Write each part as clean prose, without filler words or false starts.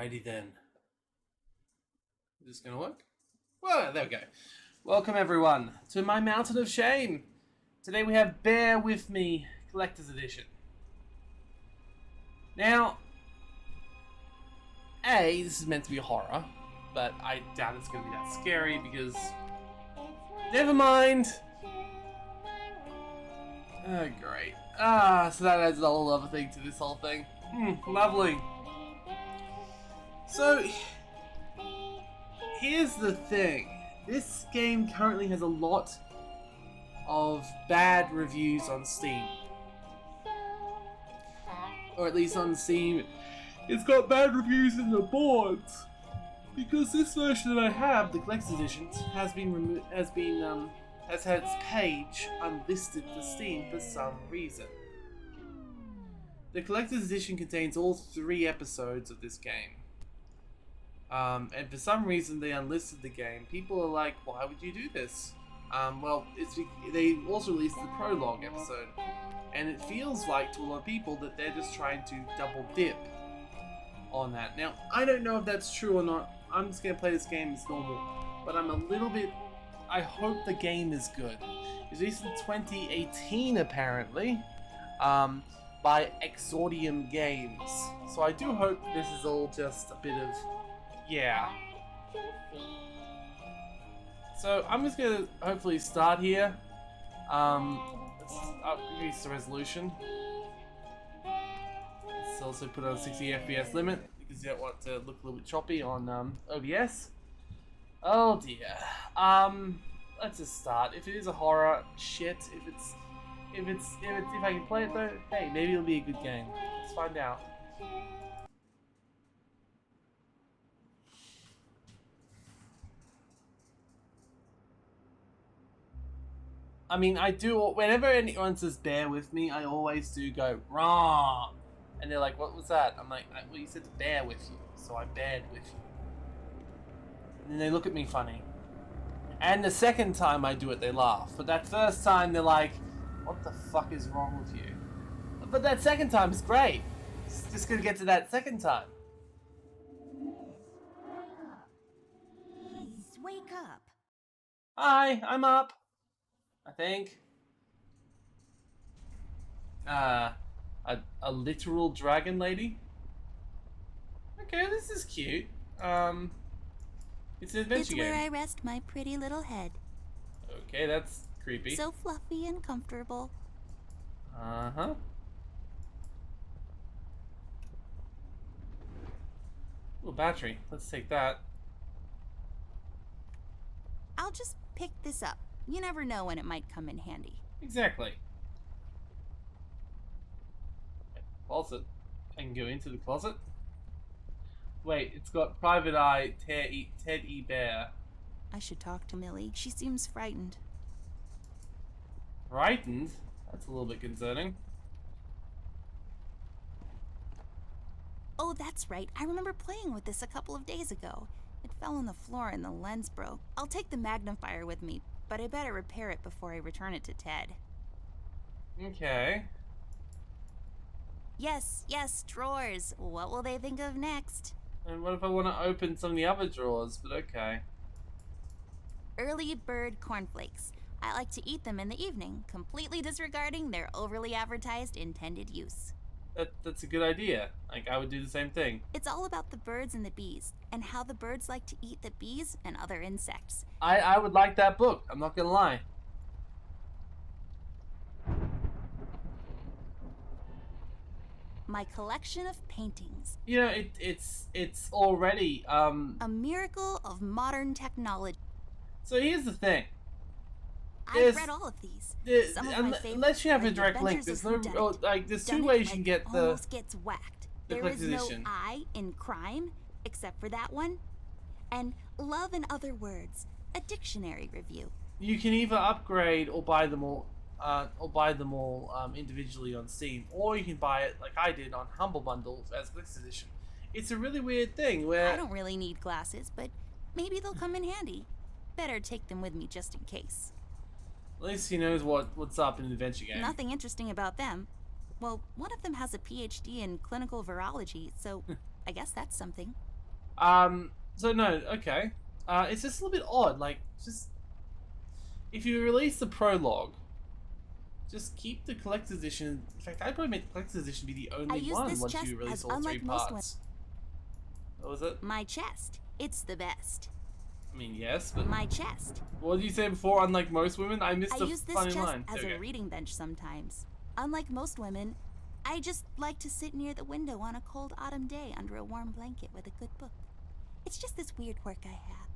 Alrighty then. Is this gonna work? Well, there we go. Welcome everyone to my Mountain of Shame. Today we have Bear With Me Collector's Edition. Now, this is meant to be a horror, but I doubt it's gonna be that scary because... Never mind! Oh, great. So that adds a whole other thing to this whole thing. Lovely. So, here's the thing. This game currently has a lot of bad reviews on Steam. Or at least on Steam, it's got bad reviews in the boards. Because this version that I have, the collector's edition, has had its page unlisted for Steam for some reason. The collector's edition contains all 3 episodes of this game. And for some reason they unlisted the game. People are like, why would you do this? Well, they also released the prologue episode. And it feels like to a lot of people that they're just trying to double dip on that. Now, I don't know if that's true or not. I'm just going to play this game as normal. But I'm a little bit... I hope the game is good. It's released in 2018 apparently. By Exordium Games. So I do hope this is all just a bit of... yeah. So I'm just gonna hopefully start here. Let's increase the resolution. Let's also put on 60 FPS limit because you don't want it to look a little bit choppy on OBS. Oh dear. Let's just start. If it is a horror, shit. If I can play it though, hey, maybe it'll be a good game. Let's find out. I mean, I do, whenever anyone says bear with me, I always do go, wrong. And they're like, what was that? I'm like, well, you said to bear with you, so I bared with you. And then they look at me funny. And the second time I do it, they laugh. But that first time, they're like, what the fuck is wrong with you? But that second time is great. Just gonna get to that second time. Please wake up. Hi, I'm up. I think. A literal dragon lady? Okay, this is cute. It's an adventure game. It's where I rest my pretty little head. Okay, that's creepy. So fluffy and comfortable. Uh-huh. Ooh, battery. Let's take that. I'll just pick this up. You never know when it might come in handy. Exactly. Closet. I can go into the closet. Wait, it's got Private Eye, Ted E. Bear. I should talk to Millie. She seems frightened. Frightened? That's a little bit concerning. Oh, that's right. I remember playing with this a couple of days ago. It fell on the floor and the lens broke. I'll take the magnifier with me, but I better repair it before I return it to Ted. Okay. Yes, drawers. What will they think of next? And what if I want to open some of the other drawers? But okay. Early bird cornflakes. I like to eat them in the evening, completely disregarding their overly advertised intended use. That's a good idea. Like, I would do the same thing. It's all about the birds and the bees, and how the birds like to eat the bees and other insects. I would like that book. I'm not gonna lie. My collection of paintings. You know, it's already A miracle of modern technology. So here's the thing. I've read all of these. Some of my favorites Unless you have are a The direct link, Adventures there's of no Whodunit. there's 2 Whodunit, ways you can get the almost gets whacked. There is collector's no edition. I in crime, except for that one. And Love and Other Words, a dictionary review. You can either upgrade or buy them all individually on Steam, or you can buy it like I did on Humble Bundle as Collector's Edition. It's a really weird thing where I don't really need glasses, but maybe they'll come in handy. Better take them with me just in case. at least he knows what's up in an adventure game. Nothing interesting about them. Well, one of them has a PhD in clinical virology, so I guess that's something. So no, okay. It's just a little bit odd. Like, just if you release the prologue, just keep the collector's edition. In fact, I'd probably make the collector's edition be the only use one this once chest you release as all three unlike most parts. What was it? My chest. It's the best. I mean, yes, but My chest. what did you say before? Unlike most women, I missed I the use this funny chest line. as There we a go. reading bench sometimes. Unlike most women, I just like to sit near the window on a cold autumn day under a warm blanket with a good book. It's just this weird quirk I have.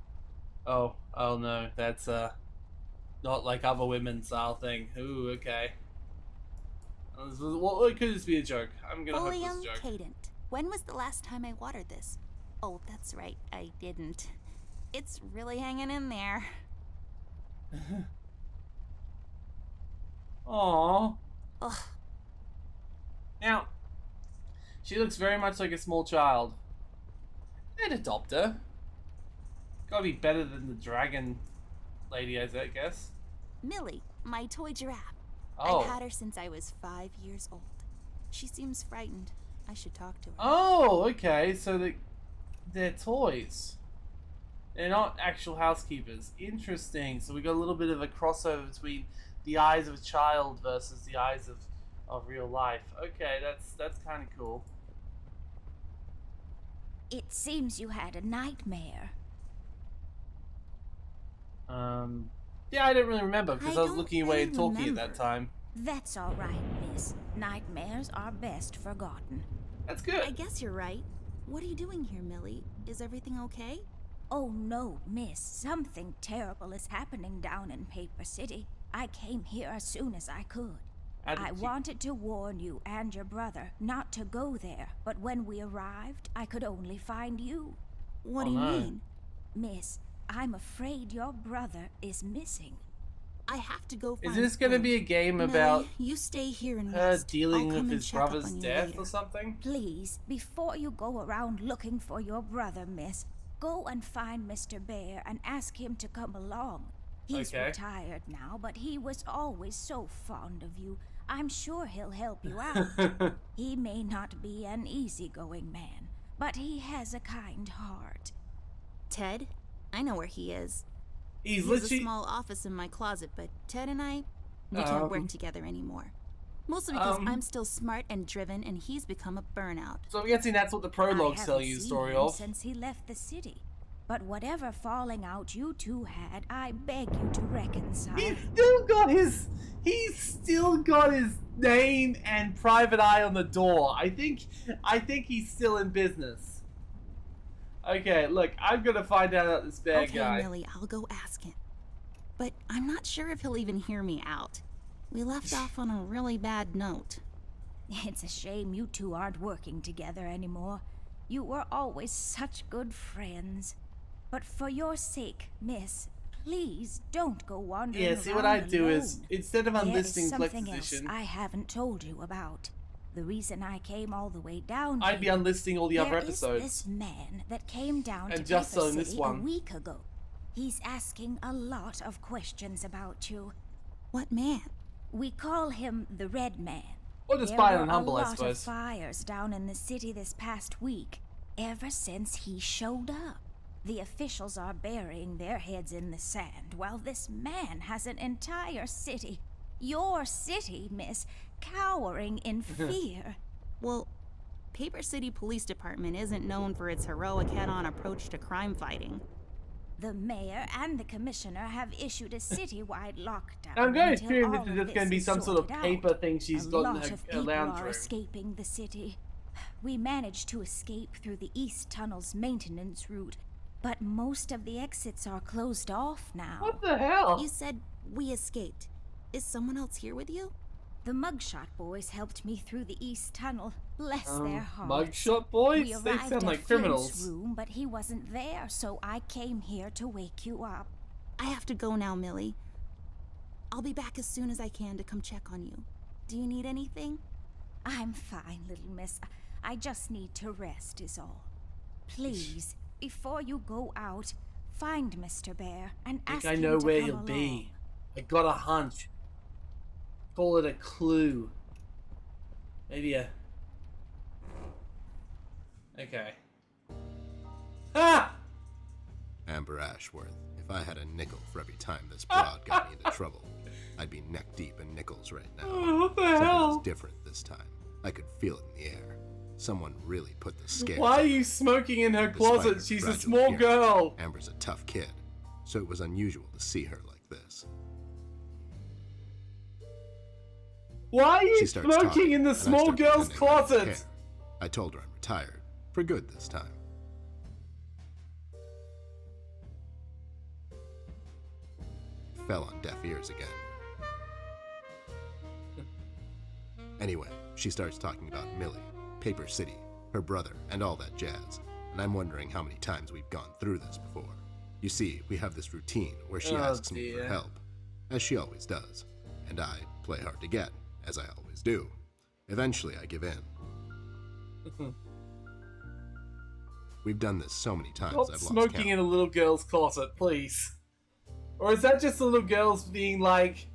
Oh no, that's not like other women style thing. Ooh, okay. Well, it could just be a joke. I'm gonna hope it's Folium a joke. cadent. When was the last time I watered this? Oh, that's right, I didn't. It's really hanging in there. Aww. Ugh. Now, she looks very much like a small child. I'd adopt her. Gotta be better than the dragon lady, I guess. Millie, my toy giraffe. Oh. I've had her since I was 5 years old. She seems frightened. I should talk to her. Oh, okay. So they're toys. They're not actual housekeepers. Interesting. So we got a little bit of a crossover between the eyes of a child versus the eyes of real life. Okay, that's kind of cool. It seems you had a nightmare. Yeah, I don't really remember because I was don't looking away and really talking at that remember. time. That's all right, miss. Nightmares are best forgotten. That's good. I guess you're right. What are you doing here, Millie? Is everything okay? Oh no, miss. Something terrible is happening down in Paper City. I came here as soon as I could. How did I you- wanted to warn you and your brother not to go there, but when we arrived, I could only find you. What Oh, do you no. mean? Miss, I'm afraid your brother is missing. I have to go Is find this going to Flint. be a game Millie, about you stay here and her rest. dealing I'll come with and his check up brother's on you death later. or something? Please, before you go around looking for your brother, miss, go and find Mr. Bear and ask him to come along. He's Okay. retired now, but he was always so fond of you. I'm sure he'll help you out. He may not be an easygoing man, but he has a kind heart. Ted? I know where he is. He's He has a literally. small office in my closet, but Ted and I, we can't work together anymore. Mostly because I'm still smart and driven, and he's become a burnout. So I'm guessing that's what the I prologue's telling haven't you the seen story him of. since he left the city. But whatever falling out you two had, I beg you to reconcile. He's still got his name and private eye on the door. I think he's still in business. Okay, look, I'm gonna find out about this bad Okay, guy. Millie, I'll go ask him. But I'm not sure if he'll even hear me out. We left off on a really bad note. It's a shame you two aren't working together anymore. You were always such good friends. But for your sake, miss, please don't go wandering Yeah, see what around I do is alone. instead of There is unlisting something collector's else edition, I haven't told you about. The reason I came all the way down I'd be here, unlisting all the other there is episodes. this man that came down And to just Paper on this City a one. week ago. He's asking a lot of questions about you. What man? We call him the Red Man. Or just There buy it were on Humble, a I lot of suppose. fires down in the city this past week, ever since he showed up. The officials are burying their heads in the sand, while this man has an entire city, your city, miss, cowering in fear. Well, Paper City Police Department isn't known for its heroic head-on approach to crime fighting. The mayor and the commissioner have issued a citywide lockdown. I'm going to until assume all this is of just going to be is some sort of sorted out. paper thing she's A got lot in of her people lounge are room. escaping the city. We managed to escape through the East Tunnel's maintenance route, but most of the exits are closed off now. What the hell? You said we escaped. Is someone else here with you? The Mugshot boys helped me through the East Tunnel. Bless their hearts. Mugshot boys? We They arrived sound at like Flint's criminals. room, but he wasn't there, so I came here to wake you up. I have to go now, Millie. I'll be back as soon as I can to come check on you. Do you need anything? I'm fine, little miss. I just need to rest, is all. Please, before you go out, find Mr. Bear and I ask think I him know to where come he'll along. be. I got a hunch. Call it a clue. Maybe a... Okay. Ah! Amber Ashworth, if I had a nickel for every time this broad got me into trouble, I'd be neck deep in nickels right now. What the Something hell? was different this time. I could feel it in the air. Someone really put the scare. Why are you smoking in her Despite closet? her She's a fragile small appearance, girl. Amber's a tough kid, so it was unusual to see her like this. Why are you She starts smoking talking, in the and I small start girl's pretending I don't closet? care. I told her I'm retired. For good this time. Fell on deaf ears again. Anyway, she starts talking about Millie, Paper City, her brother, and all that jazz. And I'm wondering how many times we've gone through this before. You see, we have this routine where she Oh, asks me for dear. help, as she always does. And I play hard to get, as I always do. Eventually, I give in. We've done this so many times Stop I've lost smoking count. in a little girl's closet, please. Or is that just the little girls being like,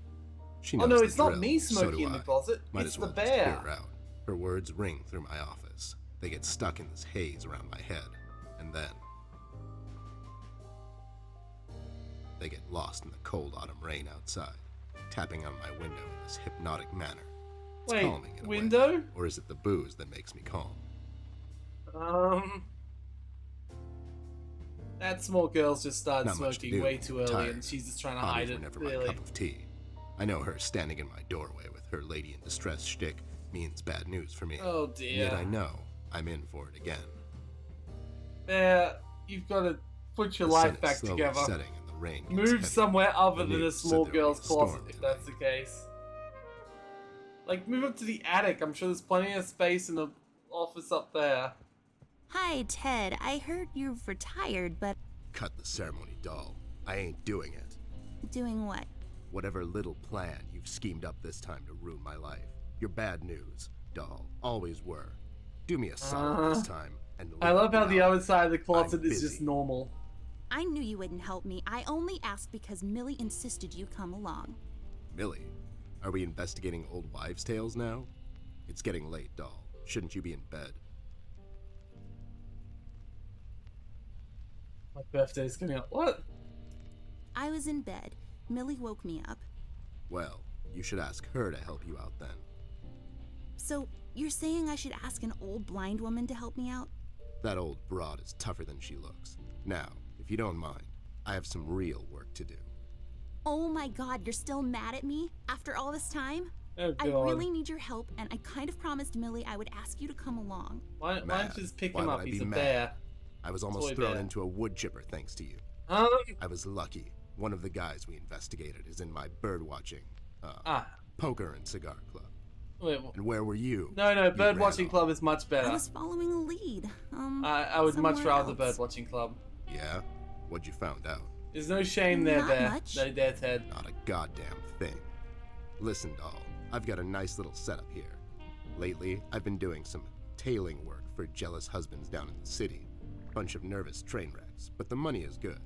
She oh knows no, the it's not drill, me so smoking do in the I. closet, Might it's as well the just hear bear. her out. Her words ring through my office. They get stuck in this haze around my head, and then they get lost in the cold autumn rain outside, tapping on my window in this hypnotic manner. It's Wait, calming in a way. window? Or is it the booze that makes me calm? That small girl's just started Not much to smoking do. way too early Tired. and she's just trying to Hobbies hide were it, never my really. cup of tea. I know her standing in my doorway with her lady in distress shtick means bad news for me. Oh And dear. yet I know I'm in for it again. Bear, you've got to put your The life sun is back slowly together. setting and the rain gets Move heavy. somewhere other The than a news said small there would be girl's a storm closet, if that's the tonight. case. Like, move up to the attic. I'm sure there's plenty of space in the office up there. Hi, Ted. I heard you've retired, but Cut the ceremony, doll. I ain't doing it. doing what? Whatever little plan you've schemed up this time to ruin my life. You're bad news, doll. Always were. Do me a solid this time. And I leave love me how the out. other side of the closet I'm is just busy. normal. I knew you wouldn't help me. I only asked because Millie insisted you come along. Millie, are we investigating old wives' tales now? It's getting late, doll. Shouldn't you be in bed? My birthday's coming up. What? I was in bed. Millie woke me up. Well, you should ask her to help you out then. So, you're saying I should ask an old blind woman to help me out? That old broad is tougher than she looks. Now, if you don't mind, I have some real work to do. Oh my god, you're still mad at me? After all this time? Oh I god. really need your help, and I kind of promised Millie I would ask you to come along. Why don't Mad. you just pick Why him would up? I He's be a mad? bear. I was almost Toy thrown bear. into a wood chipper thanks to you. Um, I was lucky. One of the guys we investigated is in my bird watching, ah. poker and cigar club. Wait, And where were you? no, You bird ran watching off. club is much I better. was following a lead. I would much somewhere rather else. bird watching club. Yeah? What'd you found out? There's no shame there, Not Bear. much. No, there, Ted. Not a goddamn thing. Listen, doll, I've got a nice little setup here. Lately, I've been doing some tailing work for jealous husbands down in the city. Bunch of nervous train wrecks, but the money is good.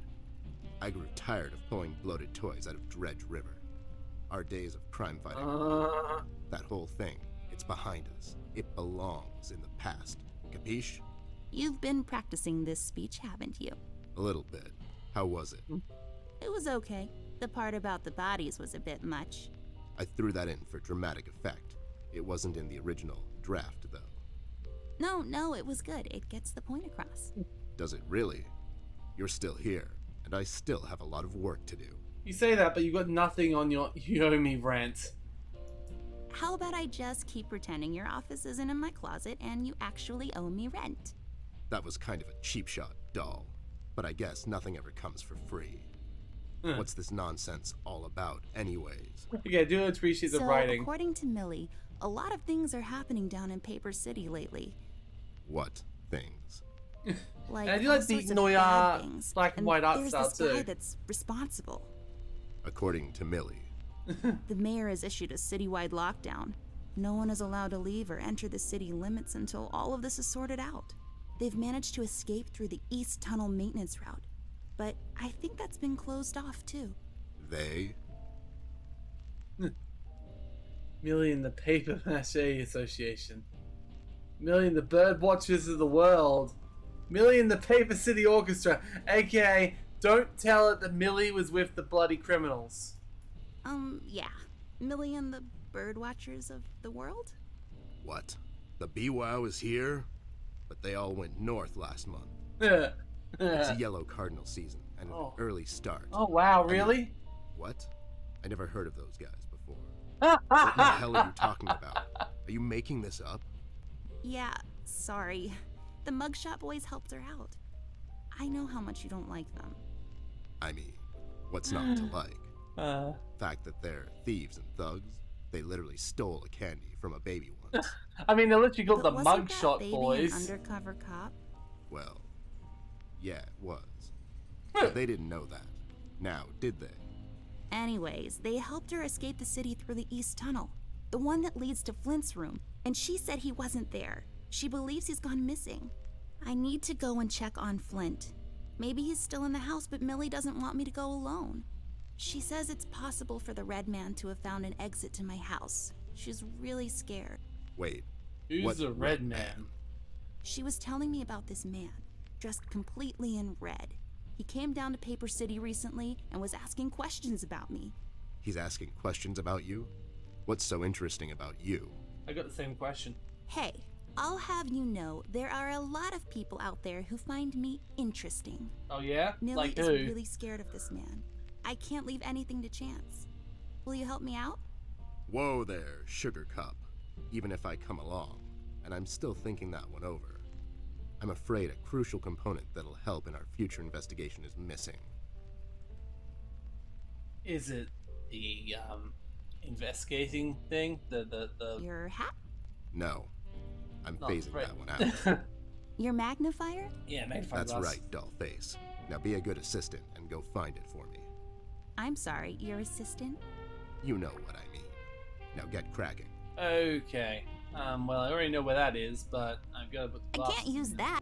I grew tired of pulling bloated toys out of Dredge River. Our days of crime fighting, that whole thing, it's behind us. It belongs in the past. Capiche? You've been practicing this speech, haven't you? A little bit. How was it? It was okay. The part about the bodies was a bit much. I threw that in for dramatic effect. It wasn't in the original draft, though. No, it was good. It gets the point across. Does it really? You're still here, and I still have a lot of work to do. You say that, but you got nothing on your you owe me rant. How about I just keep pretending your office isn't in my closet and you actually owe me rent? That was kind of a cheap shot, doll. But I guess nothing ever comes for free. Huh. What's this nonsense all about, anyways? Okay, I do appreciate the So, writing. according to Millie, a lot of things are happening down in Paper City lately. What things? Like, And I do all like the sorts of Noir bad things. black and white art there's style, this guy too. that's responsible. According to Millie. The mayor has issued a citywide lockdown. No one is allowed to leave or enter the city limits until all of this is sorted out. They've managed to escape through the East Tunnel maintenance route, but I think that's been closed off too. They? Millie and the Paper Mache Association. Millie and the Bird Watchers of the World. Millie and the Paper City Orchestra, aka don't tell it that Millie was with the bloody criminals. Yeah. Millie and the birdwatchers of the world? What? The BWOW is here? But they all went north last month. It's yellow cardinal season and an early start. Oh wow, really? What? I never heard of those guys before. What the hell are you talking about? Are you making this up? Yeah, sorry. The mugshot boys helped her out. I know how much you don't like them. I mean, what's not to like? Fact that they're thieves and thugs. They literally stole a candy from a baby once. I mean, they literally called the But wasn't that mugshot baby boys. an undercover cop? Well, yeah, it was. But they didn't know that. Now, did they? Anyways, they helped her escape the city through the East Tunnel, the one that leads to Flint's room, and she said he wasn't there. She believes he's gone missing. I need to go and check on Flint. Maybe he's still in the house, but Millie doesn't want me to go alone. She says it's possible for the Red Man to have found an exit to my house. She's really scared. Wait. Who's what the Red Man? She was telling me about this man, dressed completely in red. He came down to Paper City recently and was asking questions about me. He's asking questions about you? What's so interesting about you? I got the same question. Hey, I'll have you know there are a lot of people out there who find me interesting. Oh yeah? Millie Like is who? really scared of this man. I can't leave anything to chance. Will you help me out? Whoa there, Sugar Cup. Even if I come along, and I'm still thinking that one over, I'm afraid a crucial component that'll help in our future investigation is missing. Is it the investigating thing? The Your hat? No, I'm Oh, phasing right. that one out. Your magnifier? Yeah, magnifying That's glass. right, doll face. Now be a good assistant and go find it for me. I'm sorry, your assistant? You know what I mean. Now get cracking. Okay. Well, I already know where that is, but I've got to put the I glasses can't use in. that.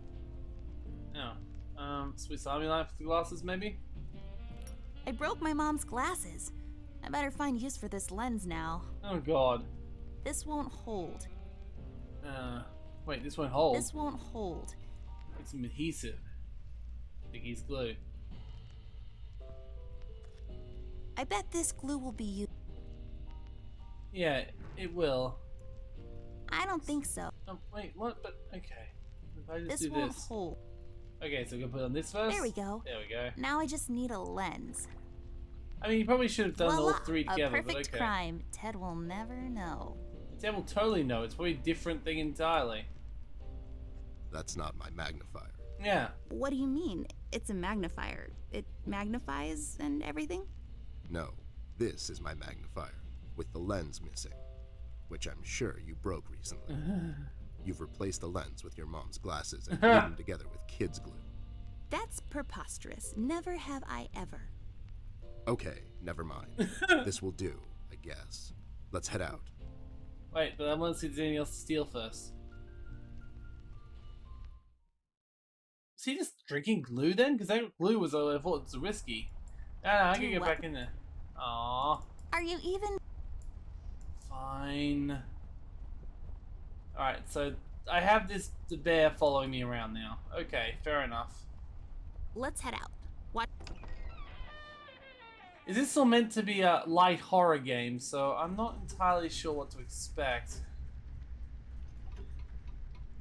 Oh. Swiss Army knife for the glasses, maybe? I broke my mom's glasses. I better find use for this lens now. Oh god. This won't hold. Wait, this won't hold. This won't hold. It's some adhesive. Biggie's glue. I bet this glue will be used. Yeah, it will. I don't think so. Oh, wait, what? But, okay. If I just This do won't this. hold. Okay, so we're gonna put it on this first? There we go. There we go. Now I just need a lens. I mean, you probably should have done all Voila! three together, A perfect but okay. crime. Ted will never know. Ted will totally know. It's probably a different thing entirely. That's not my magnifier. Yeah. What do you mean? It's a magnifier. It magnifies and everything? No, this is my magnifier, with the lens missing, which I'm sure you broke recently. You've replaced the lens with your mom's glasses and glued them together with kids' glue. That's preposterous. Never have I ever. Okay, never mind. This will do, I guess. Let's head out. Wait, but I want to see if there's anything else to steal first. Is he just drinking glue then? Because that glue was, I thought it was risky. I can Do get what? back in there. Aww. Are you even? Fine. Alright, so I have the bear following me around now. Okay, fair enough. Let's head out. What? Is this still meant to be a light horror game? So I'm not entirely sure what to expect.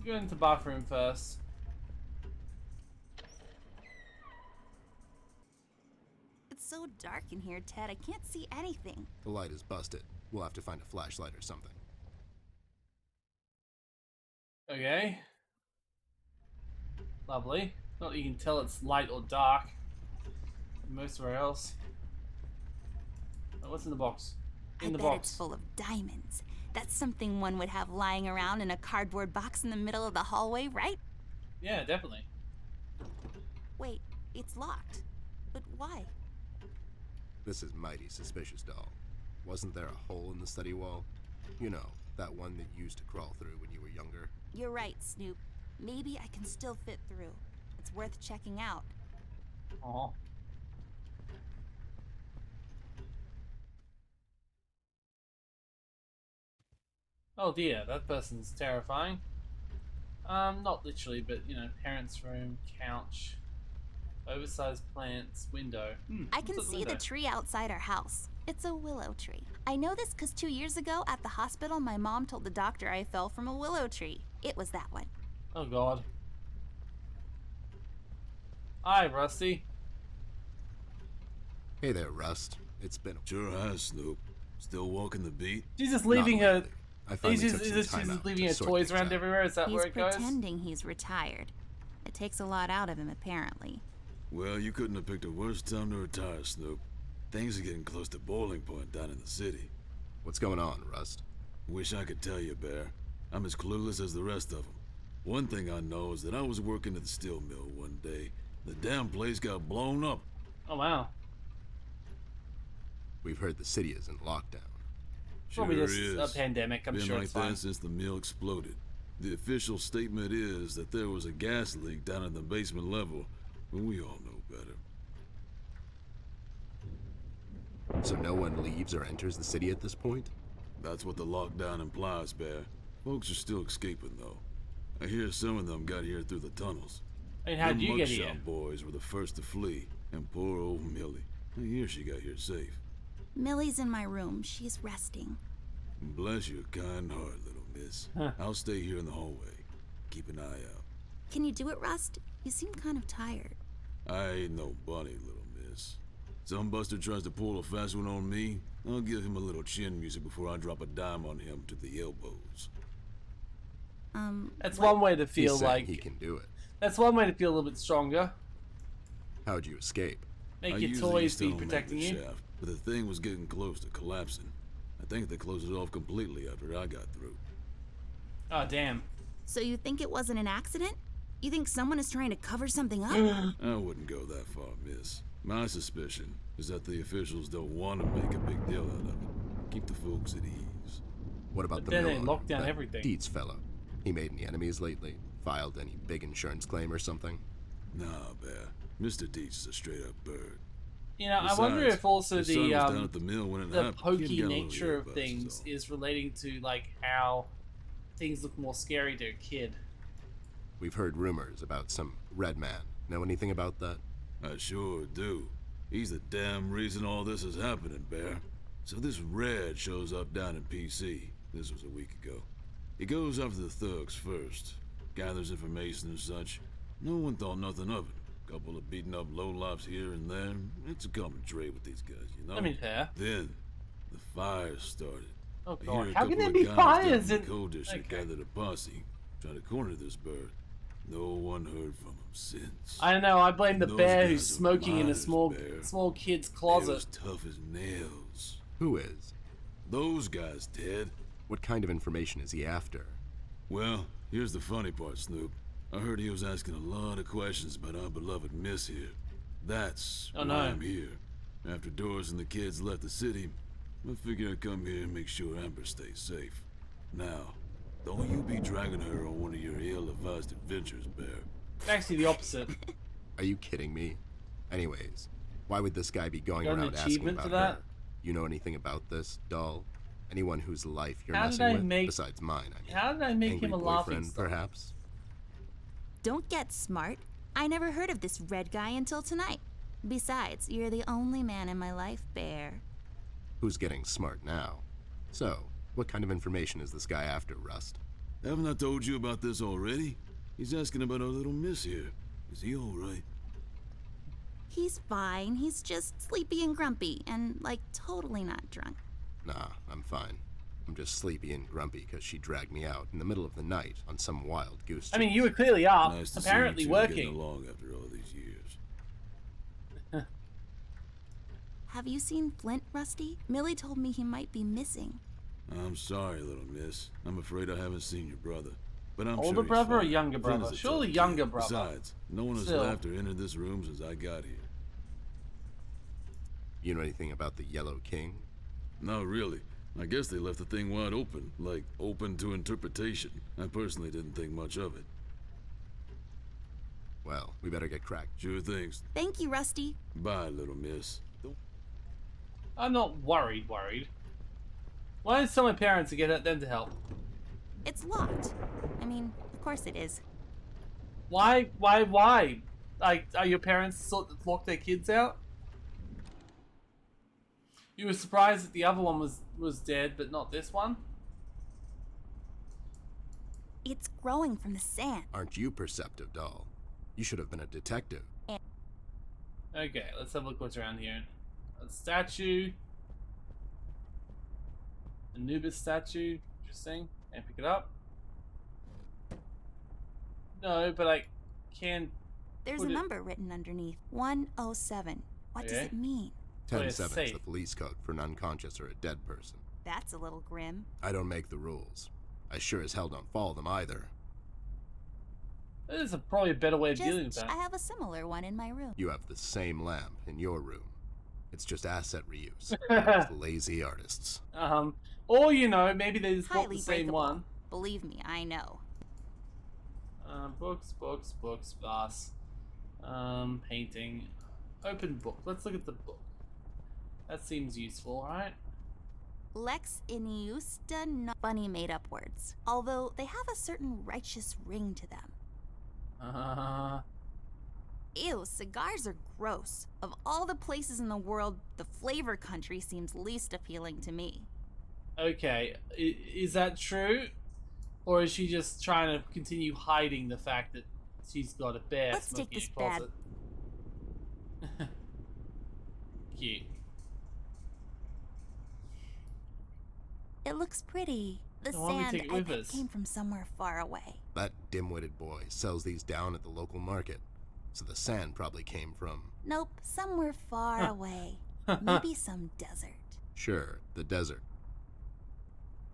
Go into the bathroom first. It's so dark in here, Ted. I can't see anything. The light is busted. We'll have to find a flashlight or something. Okay. Lovely. Not that you can tell it's light or dark. Most everywhere else. Oh, what's in the box? In I the bet box. it's full of diamonds. That's something one would have lying around in a cardboard box in the middle of the hallway, right? Yeah, definitely. Wait, it's locked. But why? This is mighty suspicious, doll. Wasn't there a hole in the study wall? You know, that one that you used to crawl through when you were younger. You're right, Snoop. Maybe I can still fit through. It's worth checking out. Aw. Oh dear, that person's terrifying. Not literally, but you know, parents' room, couch, oversized plants, window. I can what's at see the window? tree outside our house. It's a willow tree. I know this because 2 years ago at the hospital, my mom told the doctor I fell from a willow tree. It was that one. Oh God. Hi, Rusty. Hey there, Rust. It's been Sure has, Snoop. Still walking the beat? She's just not leaving her. lately. I finally She's took some just, time she's out just leaving to her sort toys things around out. everywhere. Is that He's where it goes? pretending he's retired. It takes a lot out of him, apparently. Well, you couldn't have picked a worse time to retire, Snoop. Things are getting close to boiling point down in the city. What's going on, Rust? Wish I could tell you, Bear. I'm as clueless as the rest of them. One thing I know is that I was working at the steel mill one day. The damn place got blown up. Oh wow. We've heard the city is in lockdown. Probably Sure just is. a pandemic. I'm Been sure like it's fine. that since the mill exploded. The official statement is that there was a gas leak down at the basement level, but we all know better. So no one leaves or enters the city at this point? That's what the lockdown implies, Bear. Folks are still escaping, though. I hear some of them got here through the tunnels. I mean, how'd Them you get mugshot here? boys were the first to flee, and poor old Millie. I hear she got here safe. Millie's in my room. She's resting. Bless your kind heart, little miss. Huh. I'll stay here in the hallway. Keep an eye out. Can you do it, Rust? You seem kind of tired. I ain't no bunny, little miss. Some buster tries to pull a fast one on me, I'll give him a little chin music before I drop a dime on him to the elbows. That's one way to He's feel saying like. he can do it. That's one way to feel a little bit stronger. How'd you escape? Make I your usually toys used to be own protecting the you. shaft, but the thing was getting close to collapsing. I think they closed it off completely after I got through. Oh damn. So you think it wasn't an accident? You think someone is trying to cover something up? I wouldn't go that far, miss. My suspicion is that the officials don't want to make a big deal out of it. Keep the folks at ease. What about But the then mill they owner, locked down that everything. Dietz fellow? He made any enemies lately? Filed any big insurance claim or something? Nah, Bear. Mr. Dietz is a straight-up bird. You know, Besides, I wonder if also his son was down the at the mill when it the happened. Kid pokey got a little nature of earbuzz, things all. is relating to like how things look more scary to a kid. We've heard rumors about some red man. Know anything about that? I sure do. He's the damn reason all this is happening, Bear. So this Red shows up down in PC. This was a week ago. He goes after the thugs first, gathers information and such. No one thought nothing of it. Couple of beaten up lowlifes here and there. It's a common trade with these guys, you know? I mean, fair. Then, the fire started. Oh I god, hear a how can couple there of be guys fires down in? the coal district Okay. gathered a posse, trying to corner this bird. No one heard from him since. I don't know. I blame the Those bear who's guys are smoking in a liars, Bear. small kid's They're closet. as tough as nails. Who is? Those guys, Ted. What kind of information is he after? Well, here's the funny part, Snoop. I heard he was asking a lot of questions about our beloved Miss here. That's Oh, why no. I'm here. After Doris and the kids left the city, I figured I'd come here and make sure Amber stays safe. Now, don't you be dragging her on one of your ill-advised adventures, Bear. Actually, the opposite. Are you kidding me? Anyways, why would this guy be going Got an around asking achievement about for that? her? You know anything about this, doll? Anyone whose life you're How did messing I with? make- Besides mine, I mean. How did I make Angry him a laughing boyfriend, stock? perhaps? Don't get smart. I never heard of this red guy until tonight. Besides, you're the only man in my life, Bear. Who's getting smart now? So, what kind of information is this guy after, Rust? Haven't I told you about this already? He's asking about our little Miss here. Is he alright? He's fine. He's just sleepy and grumpy and, like, totally not drunk. Nah, I'm fine. I'm just sleepy and grumpy because she dragged me out in the middle of the night on some wild goose I mean, chase. you were clearly up, Nice to apparently see you two getting working. along after all these years. Have you seen Flint, Rusty? Millie told me he might be missing. I'm sorry, little miss. I'm afraid I haven't seen your brother. But I'm Older sure he's brother or fine. younger Flint brother? is a Surely tough younger kid. brother. Besides, no one has Still. left or entered this room since I got here. You know anything about the Yellow King? Not really. I guess they left the thing wide open, like open to interpretation. I personally didn't think much of it. Well, we better get cracking. Sure things. Thank you, Rusty. Bye, little miss. I'm not worried. Why did tell my parents to get them to help? It's locked. I mean, of course it is. Why? Like, are your parents sort of lock their kids out? You were surprised that the other one was dead, but not this one? It's growing from the sand. Aren't you perceptive, doll? You should have been a detective. Okay, let's have a look what's around here. A statue. Anubis statue. Interesting. And pick it up. No, but I can't. There's a number written underneath. 107. What does Okay. it mean? Oh, yeah, 10-7 is safe. the police code for an unconscious or a dead person. That's a little grim. I don't make the rules. I sure as hell don't follow them either. There's probably a better way of dealing with Just, that. I have a similar one in my room. You have the same lamp in your room. It's just asset reuse. Those lazy artists. Or you know, maybe they just bought Highly the same breakable. one. Believe me, I know. Books, vase. Painting. Open book. Let's look at the book. That seems useful, right? Lex Iniusta no funny made up words, although they have a certain righteous ring to them. Ew, cigars are gross. Of all the places in the world, the flavor country seems least appealing to me. Okay, is that true? Or is she just trying to continue hiding the fact that she's got a bear Let's take smoking this a closet? Cute. It looks pretty. The Why don't we sand, take it I with bet, us? came from somewhere far away. That dim-witted boy sells these down at the local market. So the sand probably came from, Nope, somewhere far Huh. away. Maybe some desert. sure, the desert.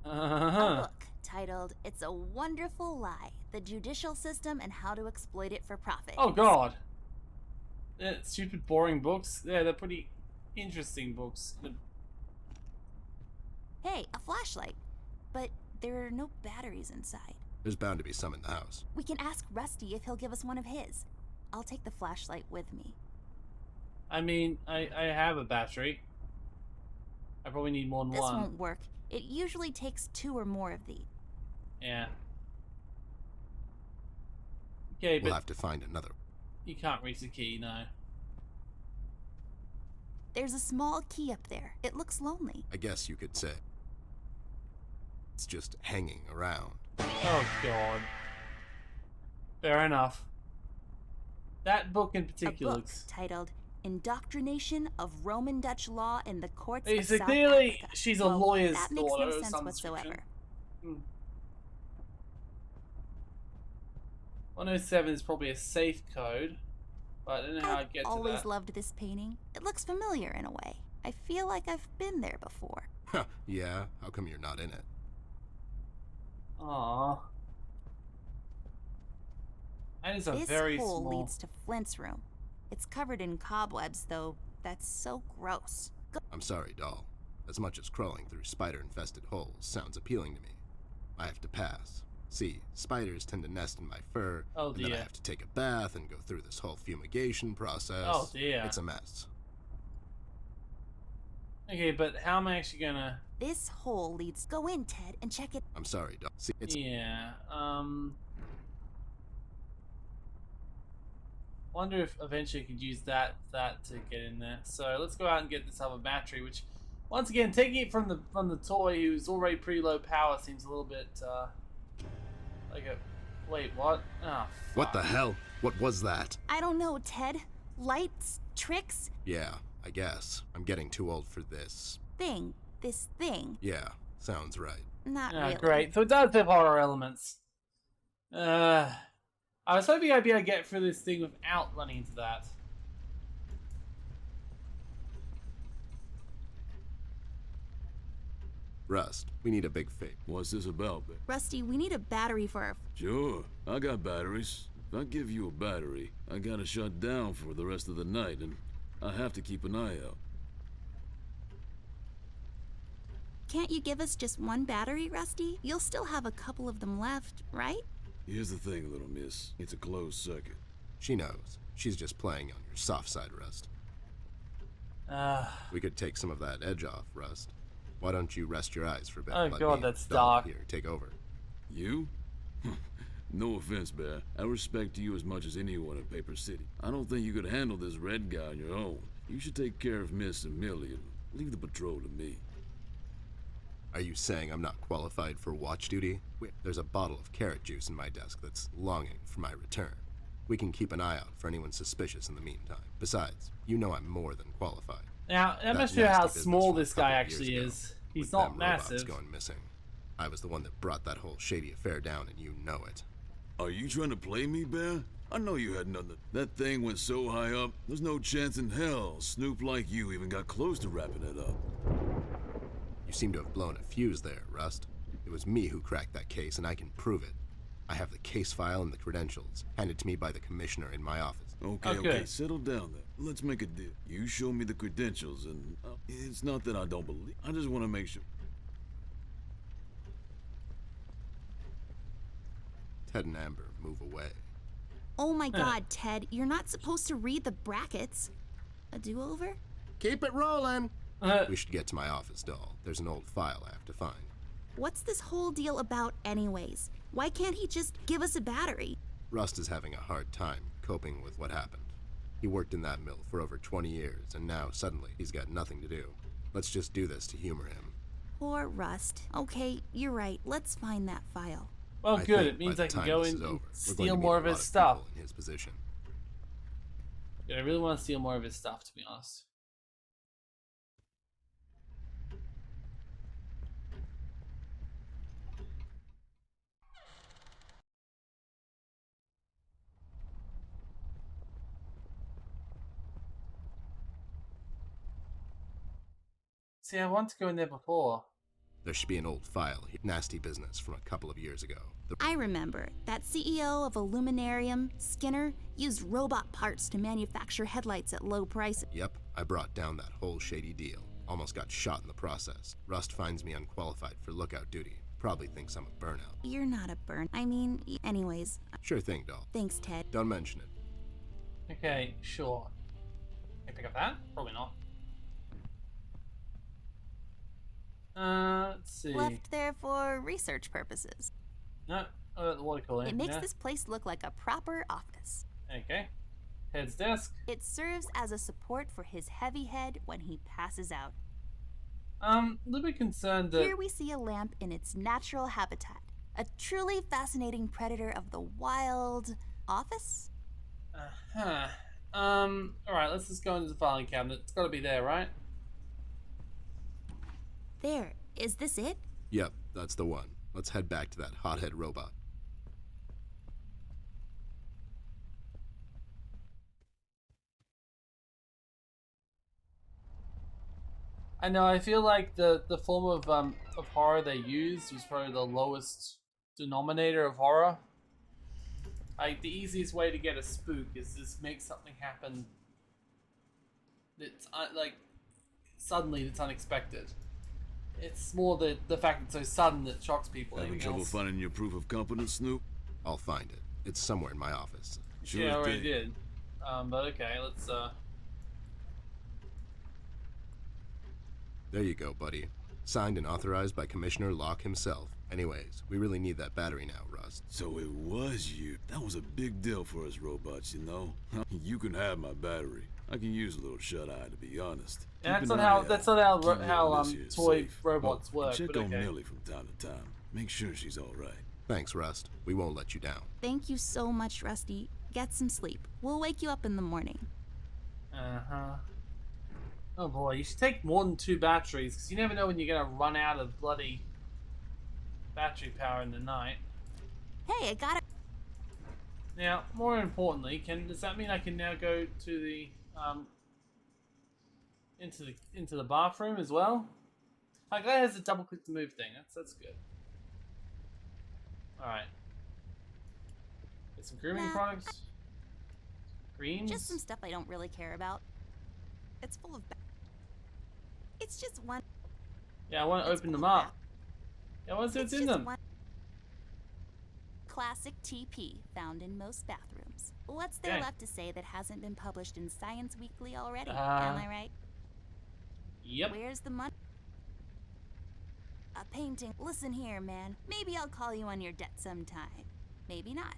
A book titled It's a Wonderful Lie, The Judicial System and How to Exploit It for Profit. Oh god. Yeah, stupid boring books. Yeah, they're pretty interesting books. Hey, a flashlight. But there are no batteries inside. There's bound to be some in the house. We can ask Rusty if he'll give us one of his. I'll take the flashlight with me. I mean, I have a battery. I probably need more than This one. won't work. It usually takes 2 or more of these. Yeah. Okay, We'll but have to find another. you can't reach the key, no. There's a small key up there. It looks lonely. I guess you could say. It's just hanging around. Oh god. Fair enough. That book in A particular book looks... titled Indoctrination of Roman Dutch Law in the Courts Hey, of so South clearly Africa. she's a Well, lawyer's that makes daughter no of sense some whatsoever. description. 107 is probably a safe code, but I don't know how I I've get to always that. loved this painting. It looks familiar in a way. I feel like I've been there before. Yeah, how come you're not in it? Aww. That is a This very hole small... leads to Flint's room. It's covered in cobwebs, though. That's so gross. I'm sorry, doll. As much as crawling through spider-infested holes sounds appealing to me, I have to pass. See, spiders tend to nest in my fur, Oh, and then I dear. have to take a bath and go through this whole fumigation process. Oh, dear. It's a mess. Okay, but how am I actually gonna... This hole leads. Go in, Ted, and check it. I'm sorry, doll. See, it's Yeah, wonder if eventually I could use that to get in there. So let's go out and get this other battery, which, once again, taking it from the toy who's already pretty low power seems a little bit, like a... Wait, what? Oh, What the fuck. hell? What was that? I don't know, Ted. Lights, tricks, Yeah, I guess. I'm getting too old for this. thing. This thing. Yeah, sounds right. Not Yeah, really. great. So it does have horror elements. I was hoping I'd be able to get through this thing without running into that. Rust, we need a big fake. What's this about, Bear? Rusty, we need a battery for our... Sure, I got batteries. If I give you a battery, I gotta shut down for the rest of the night, and I have to keep an eye out. Can't you give us just one battery, Rusty? You'll still have a couple of them left, right? Here's the thing, little miss. It's a closed circuit. She knows. She's just playing on your soft side, Rust. We could take some of that edge off, Rust. Why don't you rest your eyes for a bit? Oh Let God, me, that's doll, dark. Here, take over. You? No offense, Bear. I respect you as much as anyone in Paper City. I don't think you could handle this red guy on your own. You should take care of Miss and Millie and leave the patrol to me. Are you saying I'm not qualified for watch duty? There's a bottle of carrot juice in my desk that's longing for my return. We can keep an eye out for anyone suspicious in the meantime. Besides, you know I'm more than qualified. Now, that must show how small this guy actually is. He's not massive. Going missing. I was the one that brought that whole shady affair down, and you know it. Are you trying to play me, Bear? I know you had nothing. That thing went so high up, there's no chance in hell Snoop like you even got close to wrapping it up. You seem to have blown a fuse there, Rust. It was me who cracked that case, and I can prove it. I have the case file and the credentials, handed to me by the commissioner in my office. Okay, settle down then. Let's make a deal. You show me the credentials, and it's not that I don't believe. I just want to make sure. Ted and Amber move away. Oh my god, Ted, you're not supposed to read the brackets. A do-over? Keep it rolling! We should get to my office, doll. There's an old file I have to find. What's this whole deal about anyways? Why can't he just give us a battery? Rust is having a hard time coping with what happened. He worked in that mill for over 20 years, and now suddenly he's got nothing to do. Let's just do this to humor him. Poor Rust. Okay, you're right. Let's find that file. Well, I good. think It means by I the can time go this in is and over, we're going steal to meet more a of lot his stuff. people in his position. Yeah, I really want to steal more of his stuff, to be honest. See, I want to go in there before. There should be an old file here. Nasty business from a couple of years ago. I remember. That CEO of Illuminarium, Skinner, used robot parts to manufacture headlights at low prices. Yep, I brought down that whole shady deal. Almost got shot in the process. Rust finds me unqualified for lookout duty. Probably thinks I'm a burnout. You're not a burn. I mean, anyways. Sure thing, doll. Thanks, Ted. Don't mention it. Okay, sure. Can I pick up that? Probably not. Let's see. Left there for research purposes. No, the water cooler. It makes yeah. this place look like a proper office. Okay. Ted's desk. It serves as a support for his heavy head when he passes out. A little bit concerned that... Here we see a lamp in its natural habitat. A truly fascinating predator of the wild... office? Uh-huh. Alright, let's just go into the filing cabinet. It's gotta be there, right? There. Is this it? Yep, that's the one. Let's head back to that hothead robot. I know, I feel like the form of horror they used was probably the lowest denominator of horror. Like, the easiest way to get a spook is just make something happen that's, like, suddenly that's unexpected. It's more the fact it's so sudden that shocks people. Having trouble finding your proof of competence, Snoop? I'll find it. It's somewhere in my office. Sure Yeah, I already thing. did. But okay, let's, There you go, buddy. Signed and authorized by Commissioner Locke himself. Anyways, we really need that battery now, Rust. So it was you. That was a big deal for us robots, you know? You can have my battery. I can use a little shut-eye, to be honest. Yeah, Keep that's an not how eye that's out. not Keep me how on this here toy safe. robots Oh, work. Check But on okay. Millie from time to time. Make sure she's all right. Thanks, Rust. We won't let you down. Thank you so much, Rusty. Get some sleep. We'll wake you up in the morning. Uh-huh. Oh boy, you should take more than 2 batteries, because you never know when you're gonna run out of bloody battery power in the night. Hey, I got it. Now, more importantly, does that mean I can now go to the into the bathroom as well? Like, that has a double click to move thing. That's good. All right. Get some grooming Nah. products. Creams. Just some stuff I don't really care about. It's full of... It's just one... Yeah, I want to It's open them full of up. Yeah, what's It's in just them? one... Classic TP found in most bathrooms. What's there Okay. left to say that hasn't been published in Science Weekly already? Am Uh, I right? Yep. Where's the money? A painting. Listen here, man. Maybe I'll call you on your debt sometime. maybe not.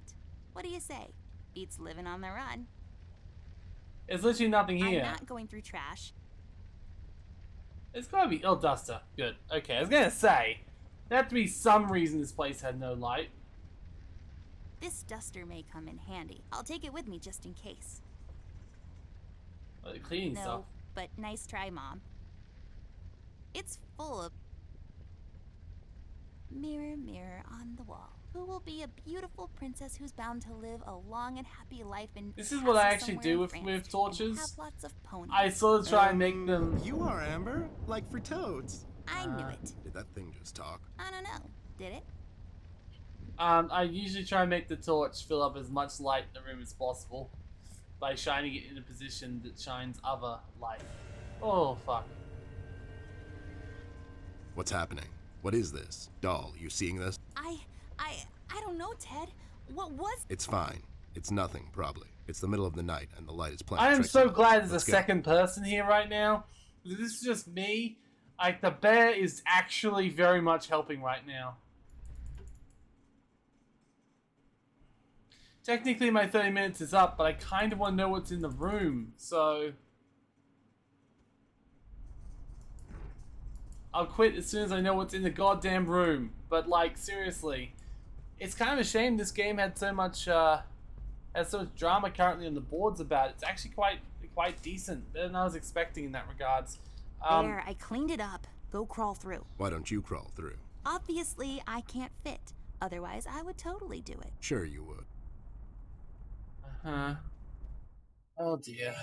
What do you say? Beats living on the run. There's literally nothing here. I'm not going through trash. It's gotta be... Oh, duster. Good. Okay, I was gonna say, there had to be some reason this place had no light. This duster may come in handy. I'll take it with me just in case. Like cleaning No, stuff. but nice try, Mom. It's full of... Mirror, mirror on the wall. Who will be a beautiful princess who's bound to live a long and happy life in This is what I castle actually somewhere do in with France torches. and have lots of ponies. I sort of try and make them... You are Amber? Like for toads? I knew it. Did that thing just talk? I don't know. Did it? I usually try and make the torch fill up as much light in the room as possible by shining it in a position that shines other light. Oh, fuck. What's happening? What is this? Doll, you seeing this? I don't know, Ted. What was... It's fine. It's nothing, probably. It's the middle of the night and the light is playing I am tricks so on us. glad there's a Let's go. second person here right now. This is just me. Like, the bear is actually very much helping right now. Technically, my 30 minutes is up, but I kind of want to know what's in the room, so... I'll quit as soon as I know what's in the goddamn room. But, like, seriously. It's kind of a shame this game had so much, has so much drama currently on the boards about it. It's actually quite decent. Better than I was expecting in that regards. There, I cleaned it up. Go crawl through. Why don't you crawl through? Obviously, I can't fit. Otherwise, I would totally do it. Sure you would. Oh dear.